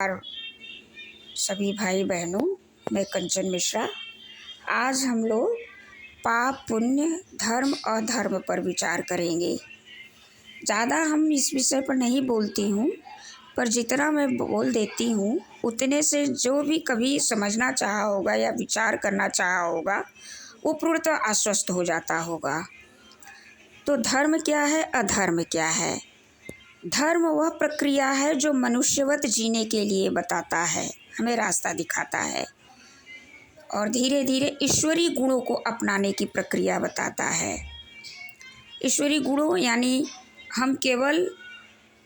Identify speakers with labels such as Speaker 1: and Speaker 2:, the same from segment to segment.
Speaker 1: और सभी भाई बहनों, मैं कंचन मिश्रा। आज हम लोग पाप पुण्य धर्म अधर्म पर विचार करेंगे। ज़्यादा हम इस विषय पर नहीं बोलती हूँ, पर जितना मैं बोल देती हूँ उतने से जो भी कभी समझना चाहा होगा या विचार करना चाहा होगा वो पूर्णतः आश्वस्त हो जाता होगा। तो धर्म क्या है, अधर्म क्या है? धर्म वह प्रक्रिया है जो मनुष्यवत जीने के लिए बताता है, हमें रास्ता दिखाता है और धीरे धीरे ईश्वरीय गुणों को अपनाने की प्रक्रिया बताता है। ईश्वरीय गुणों यानी हम केवल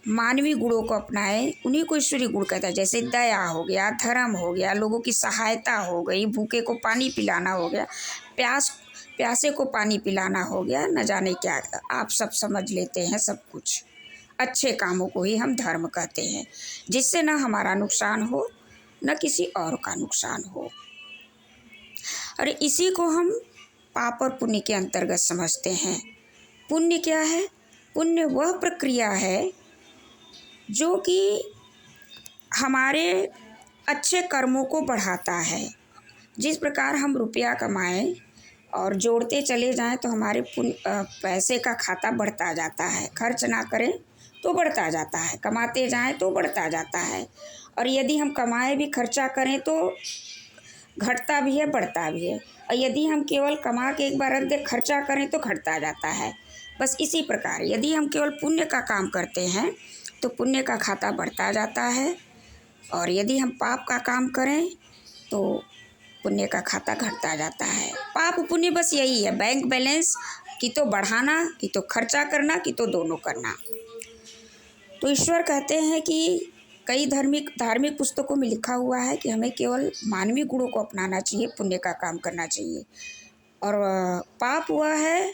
Speaker 1: मानवीय गुणों को अपनाएं, उन्हीं को ईश्वरीय गुण कहता है। जैसे दया हो गया, धर्म हो गया, लोगों की सहायता हो गई, भूखे को पानी पिलाना हो गया, प्यासे को पानी पिलाना हो गया, न जाने क्या, आप सब समझ लेते हैं। सब कुछ अच्छे कामों को ही हम धर्म कहते हैं, जिससे न हमारा नुकसान हो न किसी और का नुकसान हो। और इसी को हम पाप और पुण्य के अंतर्गत समझते हैं। पुण्य क्या है? पुण्य वह प्रक्रिया है जो कि हमारे अच्छे कर्मों को बढ़ाता है। जिस प्रकार हम रुपया कमाएं और जोड़ते चले जाएं तो हमारे पैसे का खाता बढ़ता जाता है। खर्च ना करें तो बढ़ता जाता है, कमाते जाएं तो बढ़ता जाता है। और यदि हम कमाए भी खर्चा करें तो घटता भी है, बढ़ता भी है। और यदि हम केवल कमा के एक बार रख दे खर्चा करें तो घटता जाता है। बस इसी प्रकार यदि हम केवल पुण्य का काम करते हैं तो पुण्य का खाता बढ़ता जाता है, और यदि हम पाप का काम करें तो पुण्य का खाता घटता जाता है। पाप पुण्य बस यही है, बैंक बैलेंस कि तो बढ़ाना, कि तो खर्चा करना, कि तो दोनों करना। तो ईश्वर कहते हैं कि कई धार्मिक पुस्तकों में लिखा हुआ है कि हमें केवल मानवीय गुणों को अपनाना चाहिए, पुण्य का काम करना चाहिए। और पाप वह है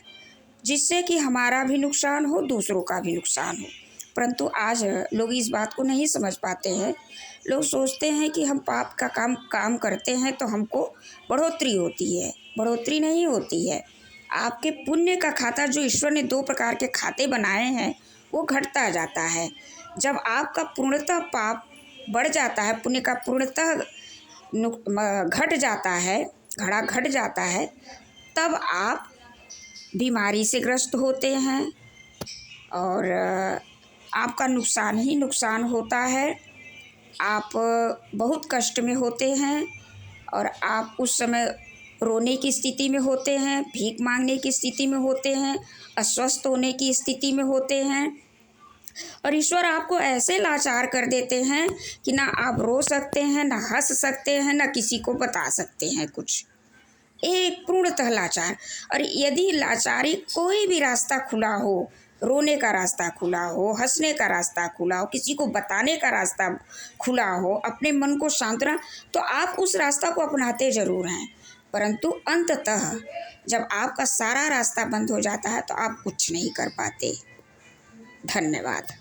Speaker 1: जिससे कि हमारा भी नुकसान हो, दूसरों का भी नुकसान हो। परंतु आज लोग इस बात को नहीं समझ पाते हैं। लोग सोचते हैं कि हम पाप का काम करते हैं तो हमको बढ़ोतरी होती है। बढ़ोतरी नहीं होती है। आपके पुण्य का खाता, जो ईश्वर ने 2 प्रकार के खाते बनाए हैं, वो घटता जाता है। जब आपका पूर्णतः पाप बढ़ जाता है, पुण्य का पूर्णतः घट जाता है, घड़ा घट जाता है, तब आप बीमारी से ग्रस्त होते हैं और आपका नुकसान ही नुकसान होता है। आप बहुत कष्ट में होते हैं और आप उस समय रोने की स्थिति में होते हैं, भीख मांगने की स्थिति में होते हैं, अस्वस्थ होने की स्थिति में होते हैं। और ईश्वर आपको ऐसे लाचार कर देते हैं कि ना आप रो सकते हैं, ना हंस सकते हैं, ना किसी को बता सकते हैं कुछ। एक पूर्णतः लाचार। और यदि लाचारी कोई भी रास्ता खुला हो, रोने का रास्ता खुला हो, हंसने का रास्ता खुला हो, किसी को बताने का रास्ता खुला हो, अपने मन को सांत्वना, तो आप उस रास्ता को अपनाते ज़रूर हैं। परंतु अंततः जब आपका सारा रास्ता बंद हो जाता है तो आप कुछ नहीं कर पाते। धन्यवाद।